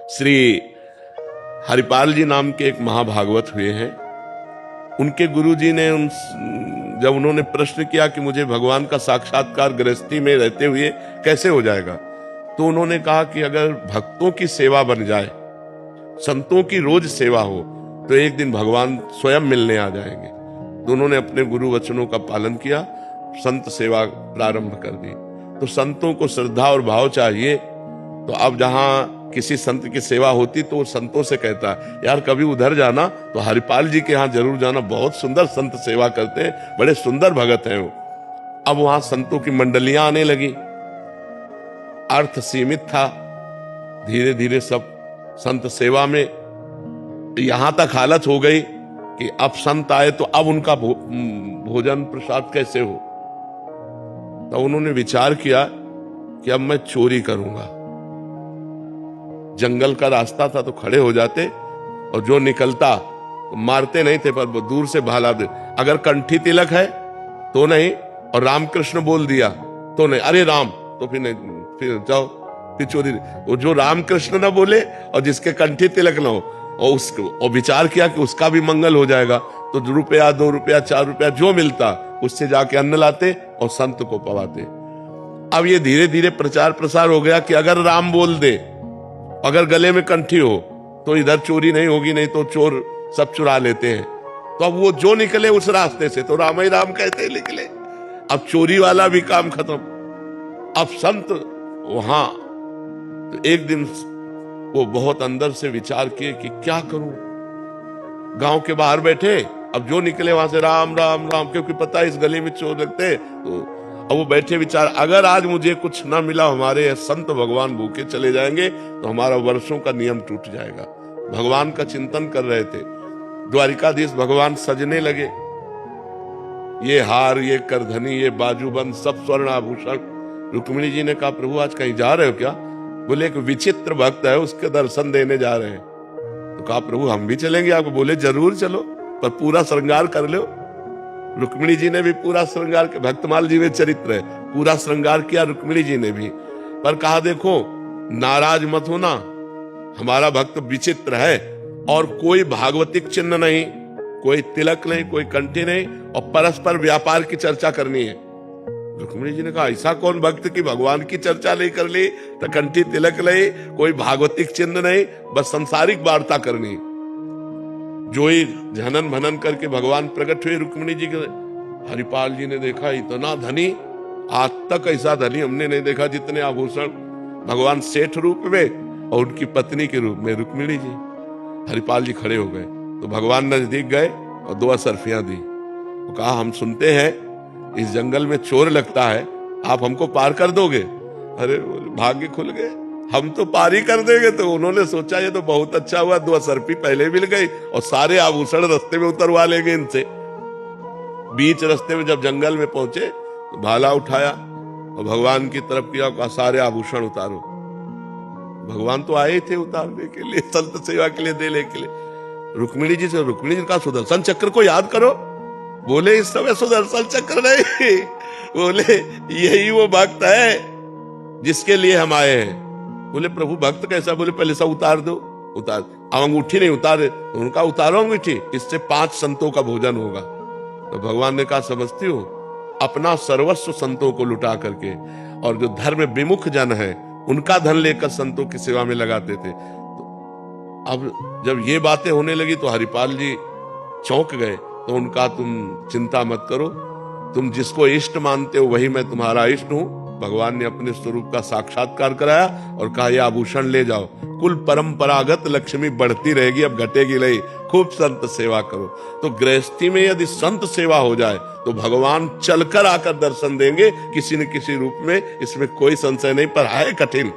श्री हरिपाल जी नाम के एक महाभागवत हुए हैं। उनके गुरुजी ने जब उन्होंने प्रश्न किया कि मुझे भगवान का साक्षात्कार गृहस्थी में रहते हुए कैसे हो जाएगा, तो उन्होंने कहा कि अगर भक्तों की सेवा बन जाए, संतों की रोज सेवा हो, तो एक दिन भगवान स्वयं मिलने आ जाएंगे। तो उन्होंने अपने गुरु वचनों का पालन किया, संत सेवा प्रारंभ कर दी। तो संतों को श्रद्धा और भाव चाहिए। तो अब जहां किसी संत की सेवा होती तो वो संतों से कहता है, यार कभी उधर जाना तो हरिपाल जी के यहाँ जरूर जाना, बहुत सुंदर संत सेवा करते हैं, बड़े सुंदर भगत हैं वो। अब वहां संतों की मंडलियां आने लगी, अर्थ सीमित था, धीरे धीरे सब संत सेवा में, यहां तक हालत हो गई कि अब संत आए तो अब उनका भोजन प्रसाद कैसे हो। तो उन्होंने विचार किया कि अब मैं चोरी करूंगा। जंगल का रास्ता था तो खड़े हो जाते और जो निकलता तो मारते नहीं थे, पर दूर से भाला दे। अगर कंठी तिलक है तो नहीं, और रामकृष्ण बोल दिया तो नहीं, अरे राम, तो फिर नहीं, फिर जाओ, फिर चोरी। वो जो रामकृष्ण ना बोले और जिसके कंठी तिलक ना हो, और विचार किया कि उसका भी मंगल हो जाएगा। तो ₹1, ₹2, ₹4 जो मिलता उससे जाके अन्न लाते और संत को पवाते। अब ये धीरे धीरे प्रचार प्रसार हो गया कि अगर राम बोल दे, अगर गले में कंठी हो, तो इधर चोरी नहीं होगी, नहीं तो चोर सब चुरा लेते हैं। तो अब वो जो निकले उस रास्ते से तो राम ही राम कहते निकले। अब चोरी वाला भी काम खत्म। अब संत वहां, तो एक दिन वो बहुत अंदर से विचार किए कि क्या करूं। गांव के बाहर बैठे, अब जो निकले वहां से राम राम राम, क्योंकि पता है इस गली में चोर लगते। तो अब वो बैठे विचार, अगर आज मुझे कुछ ना मिला, हमारे संत भगवान भूखे चले जाएंगे तो हमारा वर्षों का नियम टूट जाएगा। भगवान का चिंतन कर रहे थे। द्वारिकाधीश भगवान सजने लगे, ये हार, ये करधनी, ये बाजूबंद, सब स्वर्ण आभूषण। रुक्मिणी जी ने कहा, प्रभु आज कहीं जा रहे हो क्या? बोले एक विचित्र भक्त है, उसके दर्शन देने जा रहे हैं। तो कहा, प्रभु हम भी चलेंगे आपको? बोले जरूर चलो, पर पूरा श्रृंगार कर लो। रुक्मिणी जी ने भी पूरा श्रृंगार किया, भक्तमाल जी में चरित्र है, पूरा श्रृंगार किया रुक्मिणी जी ने भी। पर कहा, देखो नाराज मत होना, हमारा भक्त विचित्र है, और कोई भागवतिक चिन्ह नहीं, कोई तिलक नहीं, कोई कंठी नहीं, और परस्पर व्यापार की चर्चा करनी है। रुक्मिणी जी ने कहा, ऐसा कौन भक्त की भगवान की चर्चा नहीं कर ली, तो कंठी तिलक नहीं, कोई भागवतिक चिन्ह नहीं, बस संसारिक वार्ता करनी। जो ही झनन भनन करके भगवान प्रकट हुए रुक्मिणी जी के। हरिपाल जी ने देखा, इतना धनी, आज तक ऐसा धनी हमने नहीं देखा, जितने आभूषण, भगवान सेठ रूप में और उनकी पत्नी के रूप में रुक्मिणी जी। हरिपाल जी खड़े हो गए, तो भगवान नजदीक गए और 2 असरफियां दी। वो कहा, हम सुनते हैं इस जंगल में चोर लगता है, आप हमको पार कर दोगे? अरे भाग्य खुल गए, हम तो पार ही कर देंगे। तो उन्होंने सोचा ये तो बहुत अच्छा हुआ, 2 असरफी पहले मिल गई और सारे आभूषण रास्ते में उतरवा लेंगे इनसे। बीच रास्ते में जब जंगल में पहुंचे तो भाला उठाया और भगवान की तरफ किया, कहा सारे आभूषण उतारो। भगवान तो आए थे उतारने के लिए, संत सेवा के लिए, देने के लिए। रुक्मिणी जी से, रुक्मिणी जी का सुदर्शन चक्र को याद करो। बोले इस समय सुदर्शन चक्र नहीं, बोले यही वो भक्त है जिसके लिए हम आए हैं। बोले प्रभु भक्त कैसा? बोले पहले सब उतार दो। उतार, अब अंगूठी नहीं उतारे, तो उनका उतारो अंगूठी, इससे 5 संतों का भोजन होगा। तो भगवान ने कहा, समझती हो, अपना सर्वस्व संतों को लुटा करके, और जो धर्म विमुख जन है उनका धन लेकर संतों की सेवा में लगाते थे। तो अब जब ये बातें होने लगी तो हरिपाल जी चौंक गए। तो उनका, तुम चिंता मत करो, तुम जिसको इष्ट मानते हो वही मैं तुम्हारा इष्ट हूं। भगवान ने अपने स्वरूप का साक्षात्कार कराया और कहा, यह आभूषण ले जाओ, कुल परंपरागत लक्ष्मी बढ़ती रहेगी, अब घटेगी नहीं, खूब संत सेवा करो। तो गृहस्थी में यदि संत सेवा हो जाए तो भगवान चलकर आकर दर्शन देंगे किसी न किसी रूप में, इसमें कोई संशय नहीं, पर है कठिन।